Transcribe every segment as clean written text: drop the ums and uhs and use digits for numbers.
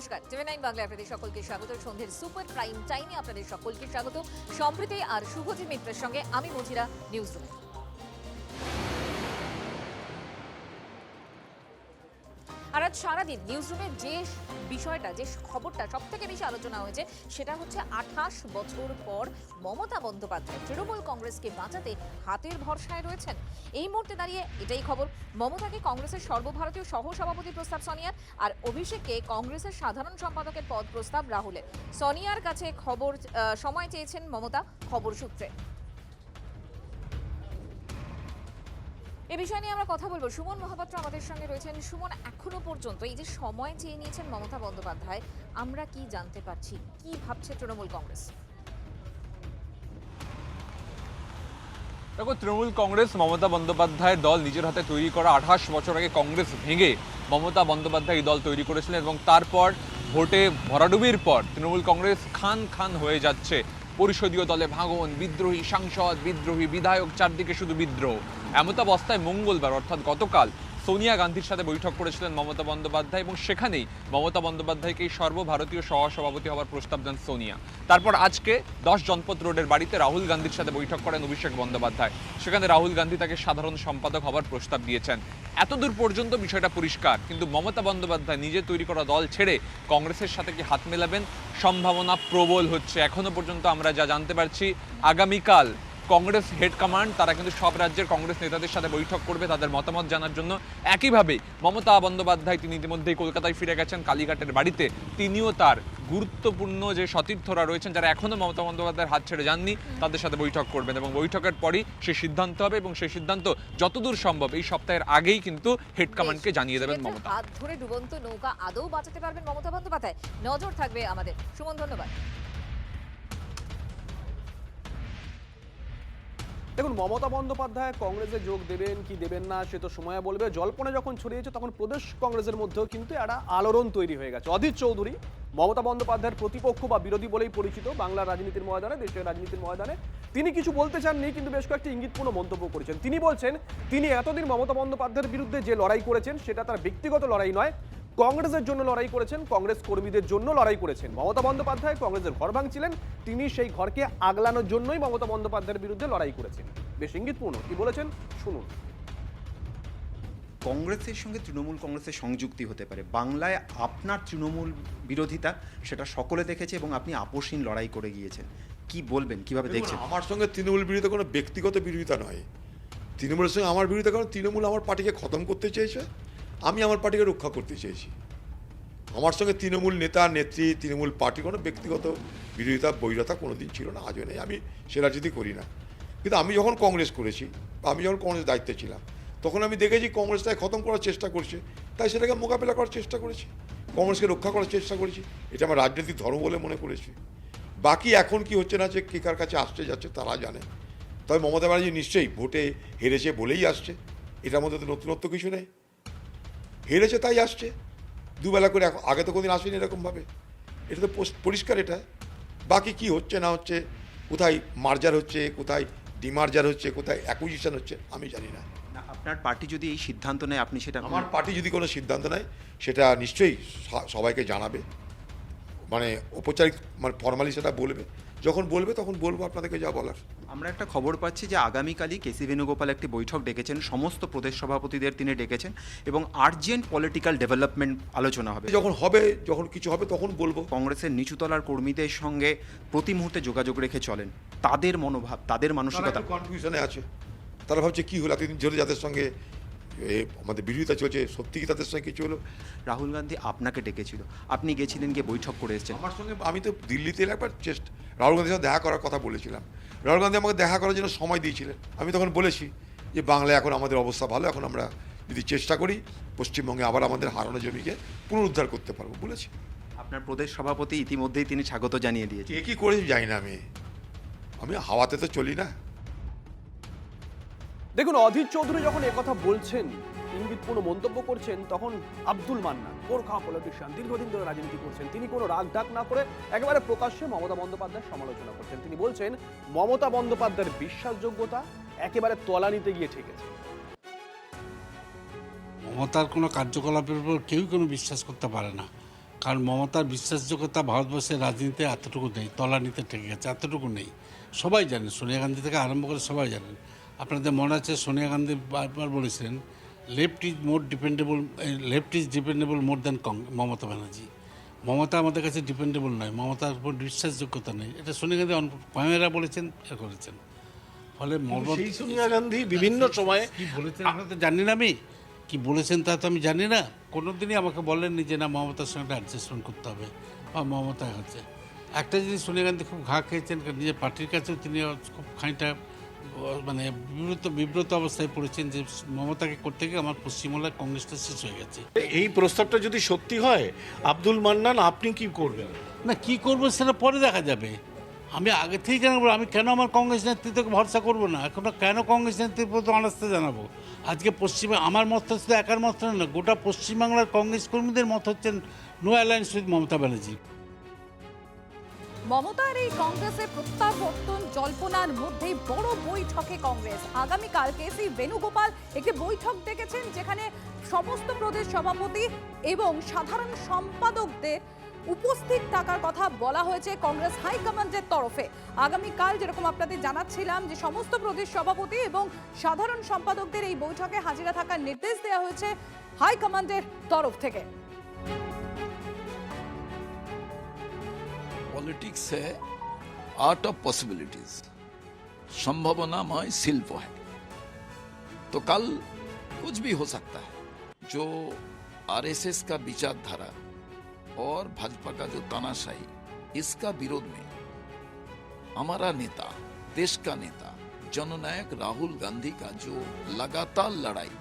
নমস্কার, টিভি9 বাংলায় আপনাদের সকলকে স্বাগত। সন্ধ্যের সুপার প্রাইম টাইমে আপনাদের সকলকে স্বাগত। সম্প্রীতি আর শুভজিৎ মিত্রের সঙ্গে আমি মজিরা নিউজ রুমে। আর আজ সারাদিন নিউজ রুমের যে বিষয়টা, যে খবরটা সব থেকে বেশি আলোচনা হয়েছে সেটা হচ্ছে 28 বছর পর মমতা বন্দ্যোপাধ্যায় তৃণমূল কংগ্রেসকে বাঁচাতে হাতের ভরসায় রয়েছেন। এই মুহূর্তে দাঁড়িয়ে এটাই খবর, মমতাকে কংগ্রেসের সর্বভারতীয় সহসভাপতি প্রস্তাব সোনিয়ার, আর অভিষেককে কংগ্রেসের সাধারণ সম্পাদকের পদ প্রস্তাব রাহুলের। সোনিয়ার কাছে সময় চেয়েছেন মমতা, খবর সূত্রে। এই বিষয় নিয়ে আমরা কথা বলবো। সুমন মহাপাত্র আমাদের সঙ্গে রয়েছেন। সুমন, এখনো পর্যন্ত এই যে সময় চেয়ে নিয়েছেন মমতা বন্দ্যোপাধ্যায়, আমরা কি জানতে পারছি, কি ভাবছে তৃণমূল কংগ্রেস? দেখো, তৃণমূল কংগ্রেস মমতা বন্দ্যোপাধ্যায়ের দল নিজের হাতে তৈরি করা 28 বছর আগে কংগ্রেস ভেঙে মমতা বন্দ্যোপাধ্যায় এই দল তৈরি করেছিলেন এবং তারপর ভোটে ভরাডুবির পর তৃণমূল কংগ্রেস খান খান হয়ে যাচ্ছে। পরিষদীয় দলে ভাঙন, বিদ্রোহী সাংসদ, বিদ্রোহী বিধায়ক, চারদিকে শুধু বিদ্রোহ। এমতাবস্থায় মঙ্গলবার অর্থাৎ গতকাল সোনিয়া গান্ধীর সাথে বৈঠক করেছিলেন মমতা বন্দ্যোপাধ্যায় এবং সেখানেই মমতা বন্দ্যোপাধ্যায়কে সর্বভারতীয় সহসভাপতি হওয়ার প্রস্তাব দেন সোনিয়া। তারপর আজকে 10 জনপথ রোডের বাড়িতে রাহুল গান্ধীর সাথে বৈঠক করেন অভিষেক বন্দ্যোপাধ্যায়। সেখানে রাহুল গান্ধী তাকে সাধারণ সম্পাদক হওয়ার প্রস্তাব দিয়েছেন। এতদূর পর্যন্ত বিষয়টা পরিষ্কার, কিন্তু মমতা বন্দ্যোপাধ্যায় নিজে তৈরি করা দল ছেড়ে কংগ্রেসের সাথে কি হাত মেলাবেন, সম্ভাবনা প্রবল হচ্ছে। এখনো পর্যন্ত আমরা যা জানতে পারছি, আগামীকাল কংগ্রেস হেড কমান্ড তারা কিন্তু সব রাজ্যের কংগ্রেস নেতাদের সাথে বৈঠক করবে তাদের মতামত জানার জন্য। একইভাবে মমতা বন্দ্যোপাধ্যায় তিনি ইতিমধ্যেই কলকাতায় ফিরে গেছেন কালীঘাটের বাড়িতে। তিনিও তার গুরুত্বপূর্ণ যে সতীর্থরা রয়েছেন, যারা এখনো মমতা বন্দ্যোপাধ্যায়ের হাত ছেড়ে যাননি, তাদের সাথে বৈঠক করবেন এবং বৈঠকের পরই সেই সিদ্ধান্ত হবে এবং সেই সিদ্ধান্ত যতদূর সম্ভব এই সপ্তাহের আগেই কিন্তু হেড কমান্ডকে জানিয়ে দেবেন মমতা। হাত ধরে ডুবন্ত নৌকা আদৌ বাঁচাতে পারবেন মমতা বন্দ্যোপাধ্যায়? নজর থাকবে আমাদের। সুমন, ধন্যবাদ। দেখুন, মমতা বন্দ্যোপাধ্যায় কংগ্রেসে যোগ দেবেন কি দেবেন না সে তো সময় বলবে। জল্পনা যখন ছড়িয়েছে তখন প্রদেশ কংগ্রেসের মধ্যেও কিন্তু একটা আলোড়ন তৈরি হয়ে গেছে। অধীর চৌধুরী মমতা বন্দ্যোপাধ্যায়ের প্রতিপক্ষ বা বিরোধী বলেই পরিচিত বাংলার রাজনীতির ময়দানে, দেশের রাজনীতির ময়দানে। তিনি কিছু বলতে চাননি, কিন্তু বেশ কয়েকটি ইঙ্গিতপূর্ণ মন্তব্য করেছেন। তিনি বলছেন তিনি এতদিন মমতা বন্দ্যোপাধ্যায়ের বিরুদ্ধে যে লড়াই করেছেন সেটা তার ব্যক্তিগত লড়াই নয়, কংগ্রেসের জন্য লড়াই করেছেন, কংগ্রেস কর্মীদের জন্য লড়াই করেছেন। মমতা বন্দ্যোপাধ্যায় কংগ্রেসের ঘর ভাঙছিলেন, তিনি সেই ঘরকে আগলানোর জন্যই মমতা বন্দ্যোপাধ্যায়ের বিরুদ্ধে লড়াই করেছেন। বেশ ইঙ্গিতপূর্ণ, কি বলেছেন শুনুন। কংগ্রেসের সঙ্গে তৃণমূল কংগ্রেসের সংযুক্তি হতে পারে। বাংলায় আপনার তৃণমূল বিরোধিতা সেটা সকলে দেখেছে এবং আপনি আপোষহীন লড়াই করে গিয়েছেন। কি বলবেন, কিভাবে দেখছেন? আমার সঙ্গে তৃণমূল বিরোধিতা কোনো ব্যক্তিগত বিরোধিতা নয়। তৃণমূলের সঙ্গে আমার বিরোধিতা, কারণ তৃণমূল আমার পার্টিকে খতম করতে চেয়েছে, আমি আমার পার্টিকে রক্ষা করতে চেয়েছি। আমার সঙ্গে তৃণমূল নেতা নেত্রী, তৃণমূল পার্টি কোনো ব্যক্তিগত বিরোধিতা বৈরতা কোনোদিন ছিল না, আজও নেই। আমি সে রাজনীতি করি না। কিন্তু আমি যখন কংগ্রেস করেছি, আমি যখন কংগ্রেস দায়িত্বে ছিলাম, তখন আমি দেখেছি কংগ্রেসটাকে খতম করার চেষ্টা করছে, তাই সেটাকে মোকাবেলা করার চেষ্টা করেছি, কংগ্রেসকে রক্ষা করার চেষ্টা করেছি। এটা আমার রাজনৈতিক ধর্ম বলে মনে করেছি। বাকি এখন কি হচ্ছে না, যে কে কার কাছে আসতে যাচ্ছে তারা জানে। তবে মমতা ব্যানার্জি নিশ্চয়ই ভোটে হেরেছে বলেই আসছে, এটার মধ্যে তো নতুনত্ব কিছু নেই। হেরেছে তাই আসছে, দুবেলা করে। আগে তো কোনোদিন আসেনি এরকমভাবে, এটা তো পরিষ্কার। এটা বাকি কি হচ্ছে না হচ্ছে, কোথায় মার্জার হচ্ছে, কোথায় ডিমার্জার হচ্ছে, কোথায় অ্যাকুইজিশন হচ্ছে, আমি জানি না। আপনার পার্টি যদি এই সিদ্ধান্ত নেয়, আপনি সেটা, আমার পার্টি যদি কোনো সিদ্ধান্ত নেয় সেটা নিশ্চয়ই সবাইকে জানাবে, মানে ঔপচারিক, মানে ফর্মালি সেটা বলবে। যখন বলবে তখন বলবো আপনাদেরকে যা বলার। আমরা একটা খবর পাচ্ছি যে আগামীকালই কেসি বেণুগোপাল একটি বৈঠক ডেকেছেন, সমস্ত প্রদেশ সভাপতিদের তিনি ডেকেছেন এবং আর্জেন্ট পলিটিক্যাল ডেভেলপমেন্ট আলোচনা হবে। যখন হবে, যখন কিছু হবে তখন বলবো। কংগ্রেসের নিচুতলার কর্মীদের সঙ্গে প্রতি মুহূর্তে যোগাযোগ রেখে চলেন, তাদের মনোভাব, তাদের মানসিকতা কনফিউশনে আছে। তারা ভাবছে কি হলো এতদিন ধরে যাদের সঙ্গে আমাদের বিরোধিতা চলছে, সত্যি কি তাদের সঙ্গে কিছু হলো? রাহুল গান্ধী আপনাকে ডেকেছিল, আপনি গেছিলেন, গিয়ে বৈঠক করে এসেছেন। আমার সঙ্গে, আমি তো দিল্লিতে একবার রাহুল গান্ধীর সাথে দেখা করার কথা বলেছিলাম। রাহুল গান্ধী আমাকে দেখা করার জন্য সময় দিয়েছিলেন। আমি তখন বলেছি যে বাংলায় এখন আমাদের অবস্থা ভালো, এখন আমরা যদি চেষ্টা করি পশ্চিমবঙ্গে আবার আমাদের হারানো জমিকে পুনরুদ্ধার করতে পারবো বলেছি। আপনার প্রদেশ সভাপতি ইতিমধ্যেই তিনি স্বাগত জানিয়ে দিয়েছেন। কে কী করেছি জানি না, আমি হাওয়াতে তো চলি না। দেখুন, অধীর চৌধুরী যখন একথা বলছেন, ইঙ্গিতপূর্ণ মন্তব্য করছেন, তখন আব্দুল মান্নান, গোর্খা পলিটিশিয়ান, দীর্ঘদিন ধরে রাজনীতি করছেন, তিনি কোনো রাগ ঢাক না করে একেবারে প্রকাশ্যে মমতা বন্দ্যোপাধ্যায়ের সমালোচনা করছেন। তিনি বলছেন মমতা বন্দ্যোপাধ্যায়ের বিশ্বাসযোগ্যতা একেবারে তলানিতে গিয়ে ঠেকেছে। মমতার কোনো কার্যকলাপের উপর কেউ কোনো বিশ্বাস করতে পারে না, কারণ মমতার বিশ্বাসযোগ্যতা ভারতবর্ষের রাজনীতিতে এতটুকু নেই, তলানিতে ঠেকে গেছে, এতটুকু নেই। সবাই জানেন, সোনিয়া গান্ধী থেকে আরম্ভ করে সবাই জানেন। আপনাদের মনে আছে সোনিয়া গান্ধী বারবার বলেছেন left is dependable more than Mamata Banerjee. Mamata আমাদের কাছে ডিপেন্ডেবল নয়, মমতার উপর বিশ্বাসযোগ্যতা নেই, এটা সোনিয়া গান্ধী কয়েমেরা বলেছেন, করেছেন। ফলে সেই সোনিয়া গান্ধী বিভিন্ন সময়ে কি বলেছেন আমরা তো জানি না, আমি কি বলেছেন তা তো আমি জানি না। কোনোদিনই আমাকে বলেননি যে না মমতার সঙ্গে অ্যাডজাস্টমেন্ট করতে হবে বা মমতা হচ্ছে। একটা জিনিস সোনিয়া গান্ধী খুব ঘা খেয়েছেন, নিজের পার্টির কাছেও তিনি খুব খানিকটা মানে বিব্রত অবস্থায় পড়েছেন যে মমতাকে করতে গিয়ে আমার পশ্চিমবাংলার কংগ্রেসটা শেষ হয়ে গেছে। এই প্রস্তাবটা যদি সত্যি হয়, আব্দুল মান্নান আপনি কি করবেন? না কি করবো সেটা পরে দেখা যাবে। আমি আগে থেকেই জানাবো আমি কেন আমার কংগ্রেস নেতৃত্বকে ভরসা করবো না, এখনো কেন কংগ্রেস নেতৃত্ব অনাস্থা জানাবো। আজকে পশ্চিমে আমার মত হচ্ছে একার মত না, গোটা পশ্চিমবাংলার কংগ্রেস কর্মীদের মত হচ্ছেন no alliance with Mamata Banerjee. মমতার এই কংগ্রেসের প্রত্যাবর্তন জল্পনার মধ্যেই বড় বৈঠকে কংগ্রেস আগামীকাল কেসি বেণুগোপাল একটি বৈঠক ডেকেছেন, যেখানে সমস্ত প্রদেশ সভাপতি এবং সাধারণ সম্পাদকদের উপস্থিত থাকার কথা বলা হয়েছে কংগ্রেস হাইকমান্ডের তরফে। আগামীকাল যেরকম আপনাদের জানাচ্ছিলাম যে সমস্ত প্রদেশ সভাপতি এবং সাধারণ সম্পাদকদের এই বৈঠকে হাজিরা থাকার নির্দেশ দেওয়া হয়েছে হাইকমান্ডের তরফ থেকে। पॉलिटिक्स है आर्ट ऑफ पॉसिबिलिटीज, संभावनामय शिल्प है। तो कल कुछ भी हो सकता है। जो आरएसएस का विचारधारा और भाजपा का जो तानाशाही, इसका विरोध में हमारा नेता, देश का नेता जननायक राहुल गांधी का जो लगातार लड़ाई,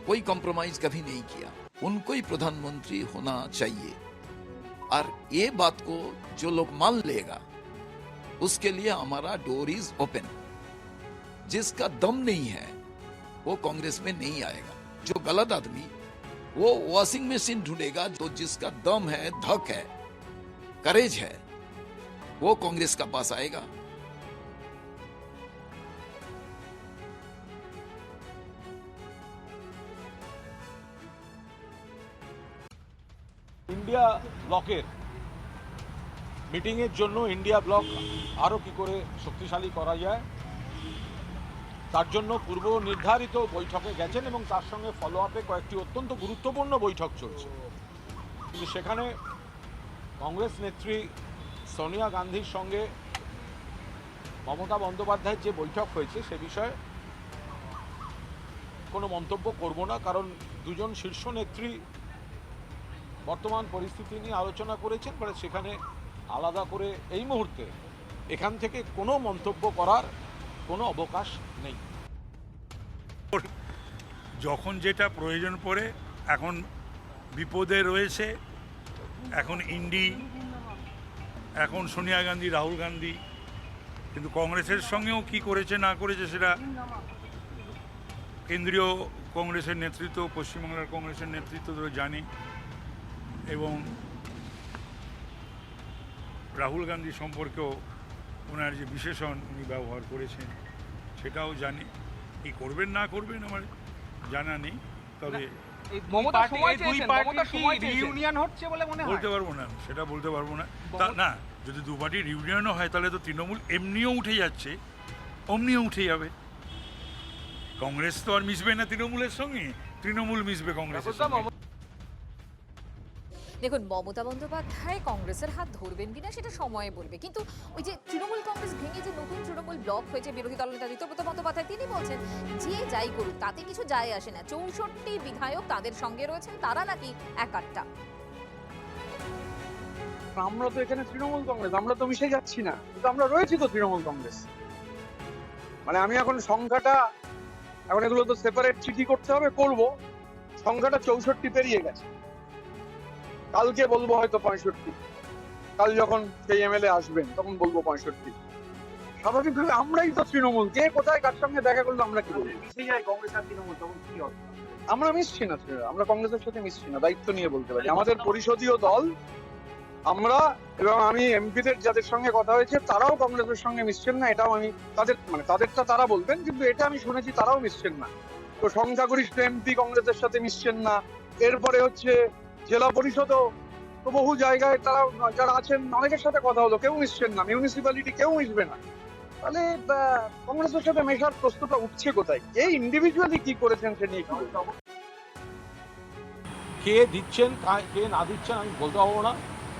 कोई कॉम्प्रोमाइज कभी नहीं किया, उनको ही प्रधानमंत्री होना चाहिए। और ये बात को जो लोग मान लेगा उसके लिए हमारा डोर इज ओपन। जिसका दम नहीं है वो कांग्रेस में नहीं आएगा। जो गलत आदमी वो वॉशिंग मशीन ढूंढेगा, तो जिसका दम है, धक है, करेज है, वो कांग्रेस का पास आएगा। ইন্ডিয়া ব্লকের মিটিংয়ের জন্য ইন্ডিয়া ব্লক আরও কি করে শক্তিশালী করা যায় তার জন্য পূর্ব নির্ধারিত বৈঠকে গেছেন এবং তার সঙ্গে ফলো আপে কয়েকটি অত্যন্ত গুরুত্বপূর্ণ বৈঠক চলছে। কিন্তু সেখানে কংগ্রেস নেত্রী সোনিয়া গান্ধীর সঙ্গে মমতা বন্দ্যোপাধ্যায়ের যে বৈঠক হয়েছে সে বিষয়ে কোনো মন্তব্য করব না, কারণ দুজন শীর্ষ নেত্রী বর্তমান পরিস্থিতি নিয়ে আলোচনা করেছেন, ফলে সেখানে আলাদা করে এই মুহূর্তে এখান থেকে কোনো মন্তব্য করার কোনো অবকাশ নেই। যখন যেটা প্রয়োজন পড়ে, এখন বিপদে রয়েছে, এখন ইন্ডি, এখন সোনিয়া গান্ধী, রাহুল গান্ধী, কিন্তু কংগ্রেসের সঙ্গেও কি করেছে না করেছে সেটা কেন্দ্রীয় কংগ্রেসের নেতৃত্ব, পশ্চিমবাংলার কংগ্রেসের নেতৃত্ব তো জানে। এবং রাহুল গান্ধী সম্পর্কেও ওনার যে বিশেষণ উনি ব্যবহার করেছেন সেটাও জানে। কি করবেন না করবেন আমার জানা নেই, তবে বলতে পারবো না, সেটা বলতে পারবো না। তা না, যদি দু পার্টির ইউনিয়নও হয় তাহলে তো তৃণমূল এমনিও উঠে যাচ্ছে, অমনিও উঠে যাবে। কংগ্রেস তো আর মিশবে না তৃণমূলের সঙ্গে, তৃণমূল মিশবে কংগ্রেসের সঙ্গে। দেখুন, মমতা বন্দ্যোপাধ্যায় কংগ্রেসের হাত ধরবেন কিনা সেটা সময়ে বলবে, কিন্তু ওই যে তৃণমূল কংগ্রেস ভেঙে যে নতুন তৃণমূল ব্লক হয়েছে, বিরোধী দলনেতা ঋতব্রত বন্দ্যোপাধ্যায় তিনি বলছেন যে যাই করুক তাতে কিছু যায় আসে না, 64 বিধায়ক তাদের সঙ্গে রয়েছেন, তারা নাকি একাট্টা। আমরা তো এখানে তৃণমূল কংগ্রেস, আমরা তো মিশে যাচ্ছি না, কিন্তু আমরা রয়েছি তো তৃণমূল কংগ্রেস। মানে আমি এখন সংখ্যাটা, এখন এগুলো তো সেপারেট চিঠি করতে হবে, করবো। সংখ্যাটা 64 পেরিয়ে গেছে, কালকে বলবো হয়তো 65, কাল যখন সেই এমএলএ আসবেন তখন বলবো 65। স্বাভাবিকভাবে আমরাই তো তৃণমূল, কে কোথায় কার সঙ্গে দেখা করলো আমরা কি বলবো, মিশে যায় কংগ্রেস আর তৃণমূল, তখন কি হবে? আমরা মিশছি না, আমরা কংগ্রেসের সাথে মিশছি না, দায়িত্ব নিয়ে বলতে পারি। আমাদের পরিষদীয় দল আমরা, এবং আমি এমপিদের যাদের সঙ্গে কথা হয়েছে তারাও কংগ্রেসের সঙ্গে মিশছেন না, এটাও আমি তাদের তাদেরটা তারা বলবেন, কিন্তু এটা আমি শুনেছি তারাও মিশছেন না। তো সংখ্যাগরিষ্ঠ এমপি কংগ্রেসের সাথে মিশছেন না, এরপরে হচ্ছে জেলা পরিষদও তো বহু জায়গায় তারা যারা আছেন অনেকের সাথে কথা হলো, কেউ মিশছেন না, মিউনিসিপ্যালিটি কেউ মিশবে না। তাহলে কংগ্রেসের সাথে মেশার প্রশ্নটা উঠছে কোথায়? এই ইন্ডিভিজুয়ালি কি করেছেন সে নিয়ে কি বলবো? কে দিচ্ছেন কে না দিচ্ছেন আমি বলতে পারবো না,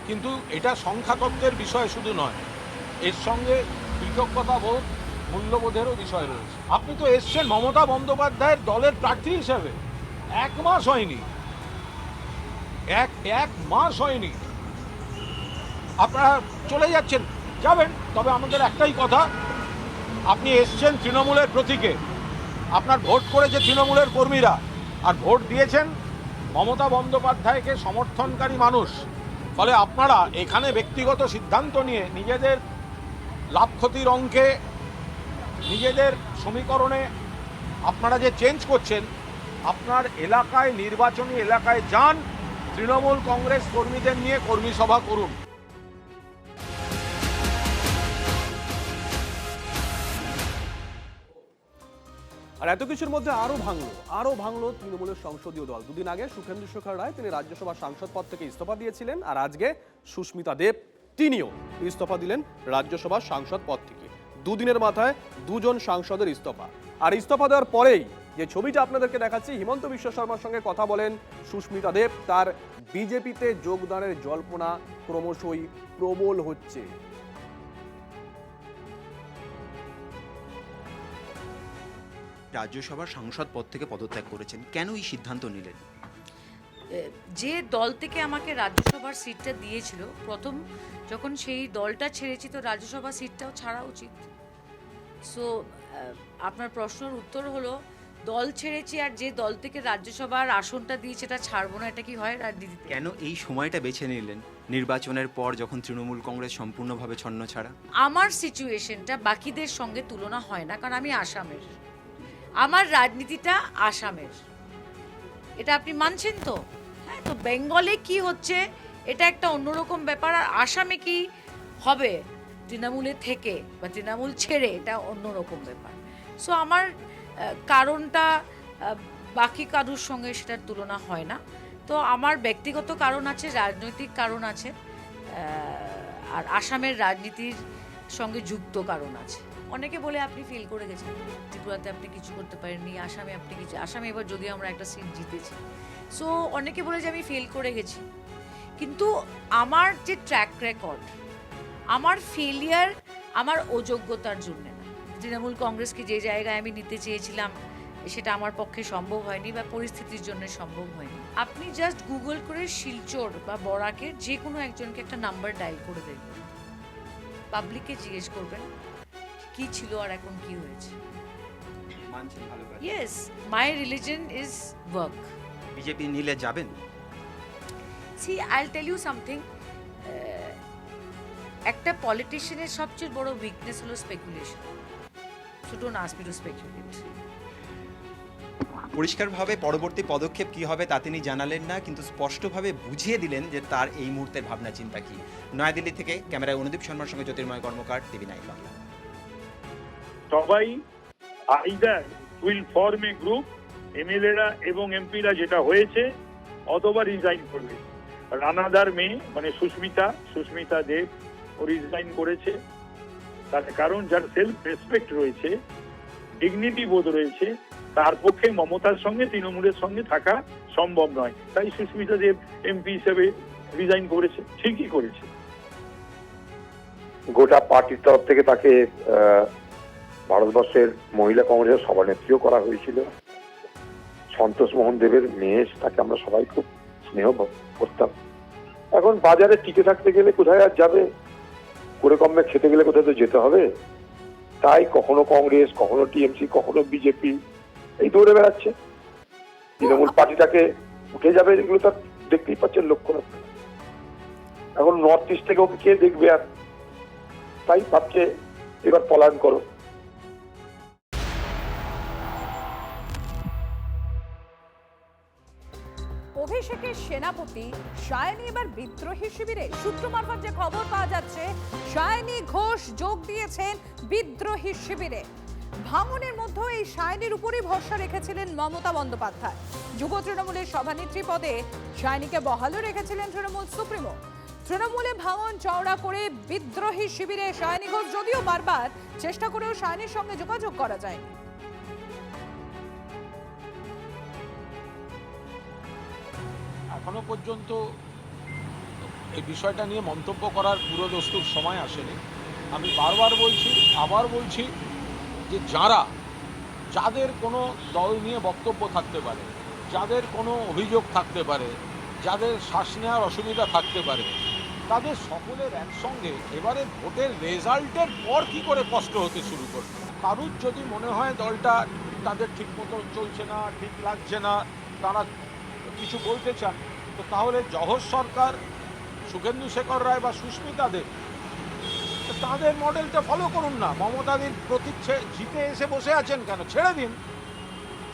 কিন্তু এটা সংখ্যাতত্ত্বের বিষয় শুধু নয়, এর সঙ্গে কৃতজ্ঞতা বোধ, মূল্যবোধেরও বিষয় রয়েছে। আপনি তো এসছেন মমতা বন্দ্যোপাধ্যায়ের দলের প্রার্থী হিসেবে, 1 মাস হয়নি, এক মাস হয়নি, আপনারা চলে যাচ্ছেন, যাবেন। তবে আমাদের একটাই কথা, আপনি এসছেন তৃণমূলের প্রতীকে, আপনার ভোট করেছে তৃণমূলের কর্মীরা, আর ভোট দিয়েছেন মমতা বন্দ্যোপাধ্যায়কে সমর্থনকারী মানুষ। ফলে আপনারা এখানে ব্যক্তিগত সিদ্ধান্ত নিয়ে নিজেদের লাভ ক্ষতির অঙ্কে, নিজেদের সমীকরণে আপনারা যে চেঞ্জ করছেন, আপনার এলাকায়, নির্বাচনী এলাকায় যান, তৃণমূল কংগ্রেস কর্মীদের নিয়ে কর্মী সভা করুন। আর এত কিছুর মধ্যে আরো ভাঙলো তৃণমূলের সংসদীয় দল। দুদিন আগে সুখেন্দু শেখর রায় তিনি রাজ্যসভা সাংসদ পদ থেকে ইস্তফা দিয়েছিলেন, আর আজকে সুস্মিতা দেব তিনিও ইস্তফা দিলেন রাজ্যসভার সাংসদ পদ থেকে। দুদিনের মাথায় দুজন সাংসদের ইস্তফা। আর ইস্তফা দেওয়ার পরেই যে ছবিটা আপনাদেরকে দেখাচ্ছি, হিমন্ত বিশ্ব শর্মার সঙ্গে কথা বলেন সুস্মিতা দেব। তার বিজেপিতে যোগদানের জল্পনা ক্রমশই প্রবল হচ্ছে। রাজ্যসভার সাংসদ পদ থেকে পদত্যাগ করেছেন, কেন এই সিদ্ধান্ত নিলেন? যে দল থেকে আমাকে রাজ্যসভার সিটটা দিয়েছিল, প্রথম যখন সেই দলটা ছেড়েছি তো রাজ্যসভা সিটটাও ছাড়া উচিত। সো আপনার প্রশ্নের উত্তর হলো, দল ছেড়েছি আর যে দল থেকে রাজ্যসভার আসনটা দিয়েছে এটা ছাড়বো না, এটা কি হয় রাজনীতিতে? কেন এই সময়টা বেছে নিলেন নির্বাচনের পর, যখন তৃণমূল কংগ্রেস সম্পূর্ণভাবে ছন্নছাড়া? আমার সিচুয়েশনটা বাকিদের সঙ্গে তুলনা হয় না, কারণ আমি আসামের, আমার রাজনীতিটা আসামের, এটা আপনি মানছেন তো? হ্যাঁ, তো বেঙ্গলে কি হচ্ছে এটা একটা অন্যরকম ব্যাপার, আর আসামে কি হবে তৃণমূলে থেকে বা তৃণমূল ছেড়ে এটা অন্যরকম ব্যাপার। সো আমার কারণটা বাকি কারোর সঙ্গে সেটার তুলনা হয় না। তো আমার ব্যক্তিগত কারণ আছে, রাজনৈতিক কারণ আছে, আর আসামের রাজনীতির সঙ্গে যুক্ত কারণ আছে। অনেকে বলে আপনি ফেল করে গেছেন, ত্রিপুরাতে আপনি কিছু করতে পারেননি, আসামে আপনি কিছু, আসামে এবার যদিও আমরা একটা সিট জিতেছি। সো অনেকে বলে যে আমি ফেল করে গেছি, কিন্তু আমার যে ট্র্যাক রেকর্ড, আমার ফেলিয়ার আমার অযোগ্যতার জন্য না। তৃণমূল কংগ্রেসকে যে জায়গায় আমি নিতে চেয়েছিলাম সেটা আমার পক্ষে সম্ভব হয়নি বা পরিস্থিতির জন্য সম্ভব হয়নি। আপনি জাস্ট গুগল করে শিলচর বা বরাকের যে কোনো একজনকে একটা নাম্বার ডায়াল করে দেখবেন, পাবলিককে জিজ্ঞেস করবেন কি ছিল আর এখন কি হয়েছে। Yes, my religion is work. BJP নিলে যাবেন? সি, আইল টেল ইউ সামথিং, একটা পলিটিশিয়ানের সবচেয়ে বড় উইকনেস হলো speculation. So don't ask me two speculate. পরিষ্কারভাবে পরবর্তী পদক্ষেপ কি হবে তা তিনি জানালেন না, কিন্তু স্পষ্টভাবে বুঝিয়ে দিলেন যে তার এই মুহূর্তের ভাবনা চিন্তা কি। নয়াদিল্লি থেকে ক্যামেরায় অনুদীপ শর্মার সঙ্গে জ্যোতির্ময় কর্মকার, TV9 বাংলা। সবাই either will form a group, এমএলএরা এবং এমপিরা যেটা হয়েছে, অথবা রিজাইন করবে। রানাদার মেয়ে মানে সুস্মিতা দেব ও রিজাইন করেছে, তার কারণ যার সেলফ রেসপেক্ট রয়েছে, ডিগনিটি বোধ রয়েছে, তার পক্ষে মমতার সঙ্গে তৃণমূলের সঙ্গে থাকা সম্ভব নয়, তাই সুস্মিতা দেব এমপি হিসেবে রিজাইন করেছে। ঠিকই করেছে। গোটা পার্টির তরফ থেকে তাকে ভারতবর্ষের মহিলা কংগ্রেসের সভানেত্রীও করা হয়েছিল। সন্তোষ মোহন দেবের মেয়ে, তাকে আমরা সবাই খুব স্নেহ করতাম। এখন বাজারে টিকে থাকতে গেলে কোথায় আর যাবে, করে কমে খেতে গেলে কোথায় তো যেতে হবে। তাই কখনো কংগ্রেস, কখনো টিএমসি, কখনো বিজেপি এই দৌড়ে বেড়াচ্ছে। তৃণমূল পার্টিটাকে উঠে যাবে এগুলো তার দেখতেই পাচ্ছেন, লক্ষ্য রাখতে। এখন নর্থ ইস্ট থেকে ওকে কে দেখবে, আর তাই ভাবছে এবার পলায়ন করো। অভিষেকের সেনাপতি সায়নী এবার বিদ্রোহী শিবিরে। সূত্র মারফত যে খবর পাওয়া যাচ্ছে, সায়নী ঘোষ যোগ দিয়েছেন বিদ্রোহী শিবিরে। ভাঙনের মধ্যে এই শাইনির উপরই ভরসা রেখেছিলেন মমতা বন্দ্যোপাধ্যায়। যুব তৃণমূলের সভানেত্রী পদে শাইনিকে বহালও রেখেছিলেন তৃণমূল সুপ্রিমো। তৃণমূলে ভাঙন চওড়া করে বিদ্রোহী শিবিরে শাইনি ঘোষ যদিও বারবার চেষ্টা করেও শাইনির সঙ্গে যোগাযোগ করা যায়নি। এখনো পর্যন্ত এই বিষয়টা নিয়ে মন্তব্য করার পুরোদস্তুর সময় আসেনি। আমি বারবার বলছি, আবার বলছি যে যাদের কোনো দল নিয়ে বক্তব্য থাকতে পারে, যাদের কোনো অভিযোগ থাকতে পারে, যাদের শ্বাস নেওয়ার অসুবিধা থাকতে পারে, তাদের সকলের একসঙ্গে এবারে ভোটের রেজাল্টের পর কি করে কষ্ট হতে শুরু করবে। কারুর যদি মনে হয় দলটা তাদের ঠিক মতো চলছে না, ঠিক লাগছে না, তারা কিছু বলতে চান, তো তাহলে জহর সরকার, শুভেন্দু শেখর রায় বা সুস্মিতা দেব তাদের মডেলটা ফলো করুন না। মমতাদির প্রতীক জিতে এসে বসে আছেন কেন? ছেড়ে দিন,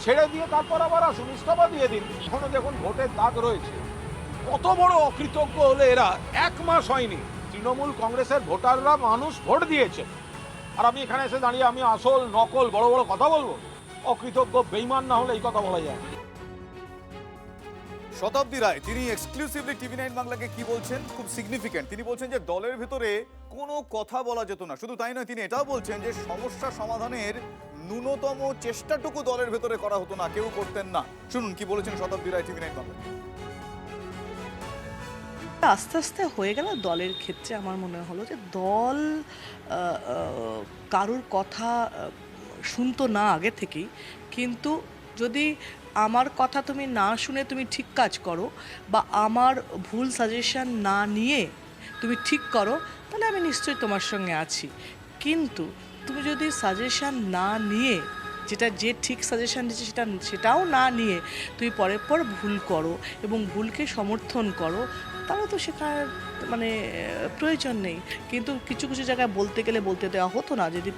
ছেড়ে দিয়ে তারপর আবার আসুন, ইস্তফা দিয়ে দিন। এখনো দেখুন ভোটের দাগ রয়েছে। কত বড় অকৃতজ্ঞ হলে এরা! 1 মাস হয়নি তৃণমূল কংগ্রেসের ভোটাররা মানুষ ভোট দিয়েছে, আর আমি এখানে এসে দাঁড়িয়ে আমি আসল নকল বড় বড় কথা বলবো? অকৃতজ্ঞ বেঈমান না হলে এই কথা বলা যায় না। শতাব্দী রায় তিনি এক্সক্লুসিভলি TV9 বাংলাকে কি বলছেন, খুব সিগনিফিক্যান্ট। তিনি বলছেন যে দলের ভেতরে কোনো কথা বলা যেত না। শুধু তাই নয়, তিনি এটাও বলছেন যে সমস্যা সমাধানের ন্যূনতম চেষ্টাটুকু দলের ভেতরে করা হতো না, কেউ করতেন না। শুনুন কি বলেছেন শতাব্দী রায় TV9 বাংলা। আস্তে আস্তে হয়ে গেল দলের ক্ষেত্রে। আমার মনে হলো যে দল কারোর কথা শুনতো না আগে থেকেই, কিন্তু যদি আমার কথা তুমি না শুনে তুমি ঠিক কাজ করো বা আমার ভুল সাজেশন না নিয়ে তুমি ঠিক করো, তাহলে আমি নিশ্চয়ই তোমার সঙ্গে আছি। কিন্তু তুমি যদি সাজেশন না নিয়ে, যেটা যে ঠিক সাজেশন দিচ্ছে সেটাও না নিয়ে তুমি পরের পর ভুল করো এবং ভুলকে সমর্থন করো, তাহলে তো শেখার মানে প্রয়োজন নেই। কিন্তু কিছু কিছু জায়গায় বলতে গেলে বলতে দেওয়া হতো না, যদি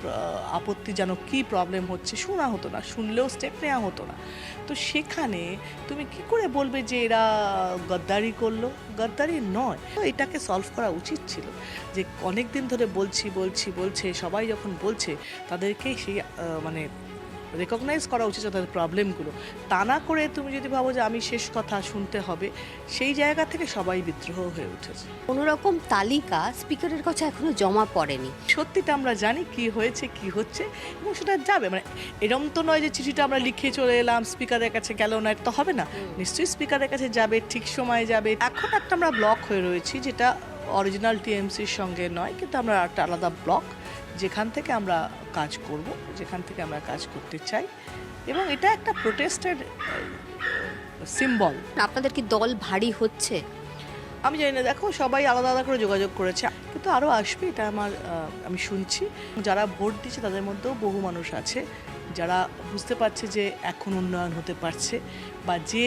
আপত্তিজনক কী প্রবলেম হচ্ছে শোনা হতো না, শুনলেও স্টেপ নেওয়া হতো না। তো সেখানে তুমি কি করে বলবে যে এরা গদ্দারি করলো? গদ্দারি নয়। তো এটাকে সলভ করা উচিত ছিল, যে অনেক দিন ধরে বলছে সবাই যখন বলছে তাদেরকেই সেই মানে রেকগনাইজ করা উচিত তাদের প্রবলেমগুলো। তা না করে তুমি যদি ভাবো যে আমি শেষ কথা শুনতে হবে, সেই জায়গা থেকে সবাই বিদ্রোহ হয়ে উঠেছে। কোনোরকম তালিকা স্পিকারের কাছে এখনো জমা পড়েনি। সত্যিটা আমরা জানি কি হয়েছে কি হচ্ছে, এবং সেটা যাবে। মানে এরম তো নয় যে চিঠিটা আমরা লিখে চলে এলাম, স্পিকারের কাছে গেল না, এটা তো হবে না। নিশ্চয়ই স্পিকারের কাছে যাবে, ঠিক সময় যাবে। এখন একটা আমরা ব্লক হয়ে রয়েছি, যেটা অরিজিনাল টিএমসির সঙ্গে নয়, কিন্তু আমরা একটা আলাদা ব্লক, যেখান থেকে আমরা কাজ করব, যেখান থেকে আমরা কাজ করতে চাই, এবং এটা একটা প্রোটেস্টের সিম্বল। আপনাদের কি দল ভারী হচ্ছে? আমি জানি না, দেখো সবাই আলাদা আলাদা করে যোগাযোগ করেছে, কিন্তু আরও আসবে, এটা আমি শুনছি। যারা ভোট দিচ্ছে তাদের মধ্যেও বহু মানুষ আছে যারা বুঝতে পারছে যে এখন উন্নয়ন হতে পারছে, বা যে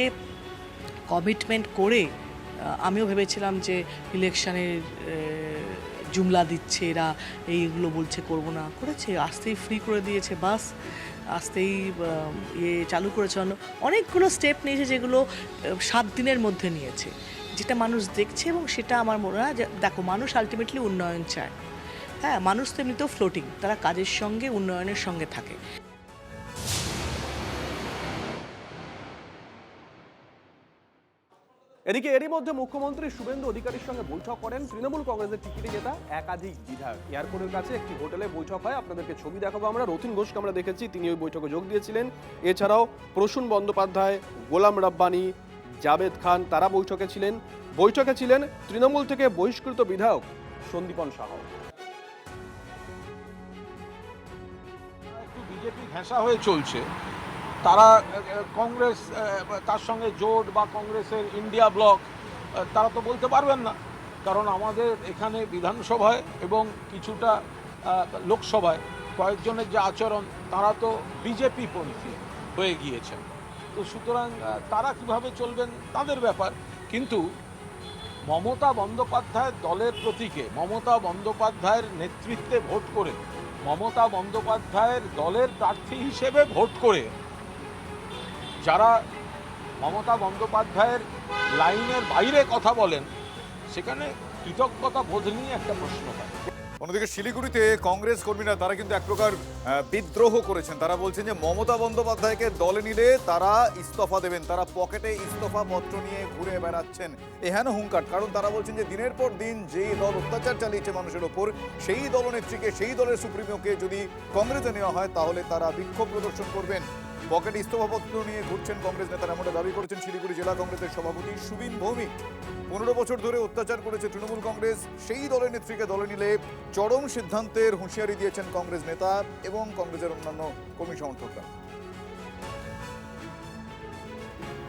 কমিটমেন্ট করে আমিও ভেবেছিলাম যে ইলেকশনের জুমলা দিচ্ছে এরা, এইগুলো বলছে করব না, করেছে, আসতেই ফ্রি করে দিয়েছে বাস, আসতেই চালু করেছে, অনেকগুলো স্টেপ নিয়েছে যেগুলো 7 দিনের মধ্যে নিয়েছে, যেটা মানুষ দেখছে। এবং সেটা আমার মনে হয় যে দেখো, মানুষ আলটিমেটলি উন্নয়ন চায়। হ্যাঁ, মানুষ তো এমনিতেও ফ্লোটিং, তারা কাজের সঙ্গে উন্নয়নের সঙ্গে থাকে। এদিকে এরই মধ্যে মুখ্যমন্ত্রী শুভেন্দু অধিকারীর সঙ্গে বৈঠক করেন তৃণমূল কংগ্রেসের টিকিটে জেতা একাধিক বিধায়ক। এয়ারপোর্টের কাছে একটি হোটেলে বৈঠক হয়, আপনাদেরকে ছবি দেখাবো আমরা। রথীন ঘোষকে আমরা দেখেছি, তিনি ওই বৈঠকে যোগ দিয়েছিলেন। এছাড়াও প্রসূন বন্দ্যোপাধ্যায়, গোলাম রাব্বানি, জাভেদ খান তারা বৈঠকে ছিলেন। বৈঠকে ছিলেন তৃণমূল থেকে বহিষ্কৃত বিধায়ক সন্দীপন সাহ। একটু বিজেপি ঘেঁষা হয়ে চলছে, তারা কংগ্রেস তার সঙ্গে জোট বা কংগ্রেসের ইন্ডিয়া ব্লক তারা তো বলতে পারবেন না, কারণ আমাদের এখানে বিধানসভায় এবং কিছুটা লোকসভায় কয়েকজনের যে আচরণ, তারা তো বিজেপি পন্থী হয়ে গিয়েছেন। তো সুতরাং তারা কিভাবে চলবেন তাদের ব্যাপার। কিন্তু মমতা বন্দ্যোপাধ্যায়ের দলের প্রতীকে, মমতা বন্দ্যোপাধ্যায়ের নেতৃত্বে ভোট করে, মমতা বন্দ্যোপাধ্যায়ের দলের প্রার্থী হিসেবে ভোট করে যারা মমতা বন্দ্যোপাধ্যায়ের লাইনের বাইরে কথা বলেন, সেখানে কৃতজ্ঞতা বোধ নিয়ে একটা প্রশ্ন হয়। অন্যদিকে শিলিগুড়িতে কংগ্রেস কর্মীরা তারা কিন্তু এক প্রকার বিদ্রোহ করেছেন। তারা বলছেন যে মমতা বন্দ্যোপাধ্যায়কে দলে নিলে তারা ইস্তফা দেবেন, তারা পকেটে ইস্তফা পত্র নিয়ে ঘুরে বেড়াচ্ছেন এহেন হুঙ্কার। কারণ তারা বলছেন যে দিনের পর দিন যে দল অত্যাচার চালিয়েছে মানুষের ওপর, সেই দলনেত্রীকে, সেই দলের সুপ্রিমোকে যদি কংগ্রেসে নেওয়া হয় তাহলে তারা বিক্ষোভ প্রদর্শন করবেন। পকেটে ইস্তফাপত্র নিয়ে ঘুরছেন কংগ্রেস নেতারা, এমনটা দাবি করেছেন শিলিগুড়ি জেলা কংগ্রেসের সভাপতি সুবিন ভৌমিক। 15 বছর ধরে অত্যাচার করেছে তৃণমূল কংগ্রেস, সেই দলের নেত্রীকে দলে নিলে চরম সিদ্ধান্তের হুঁশিয়ারি দিয়েছেন কংগ্রেস নেতা এবং কংগ্রেসের অন্যান্য কর্মী সমর্থকরা।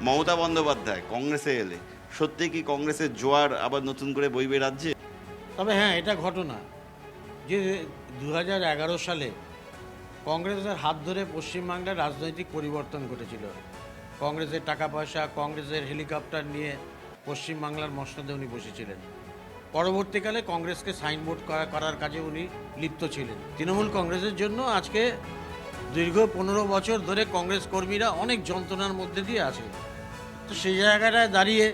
মমতা বন্দ্যোপাধ্যায় কংগ্রেসে এলে সত্যি কি কংগ্রেসের জোয়ার আবার নতুন করে বইবে রাজ্যে? তবে হ্যাঁ, এটা ঘটনা যে 2011 সালে কংগ্রেসের হাত ধরে পশ্চিমবাংলার রাজনৈতিক পরিবর্তন ঘটেছিল। কংগ্রেসের টাকা পয়সা, কংগ্রেসের হেলিকপ্টার নিয়ে পশ্চিমবাংলার মসনদে উনি বসেছিলেন। পরবর্তীকালে কংগ্রেসকে সাইনবোর্ড করার কাজে উনি লিপ্ত ছিলেন। তৃণমূল কংগ্রেসের জন্য আজকে দীর্ঘ 15 বছর ধরে কংগ্রেস কর্মীরা অনেক যন্ত্রণার মধ্যে দিয়ে আছে। তো সেই জায়গাটায় দাঁড়িয়ে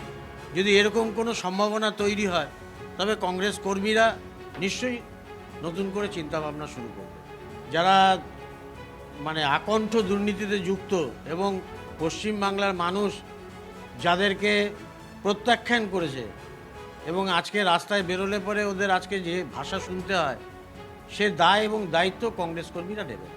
যদি এরকম কোনো সম্ভাবনা তৈরি হয় তবে কংগ্রেস কর্মীরা নিশ্চয়ই নতুন করে চিন্তাভাবনা শুরু করবে। যারা মানে আকণ্ঠ দুর্নীতিতে যুক্ত এবং পশ্চিমবাংলার মানুষ যাদেরকে প্রত্যাখ্যান করেছে এবং আজকে রাস্তায় বেরোলে পরে ওদের আজকে যে ভাষা শুনতে হয়, সে দায় এবং দায়িত্ব কংগ্রেস কর্মীরা নেবে।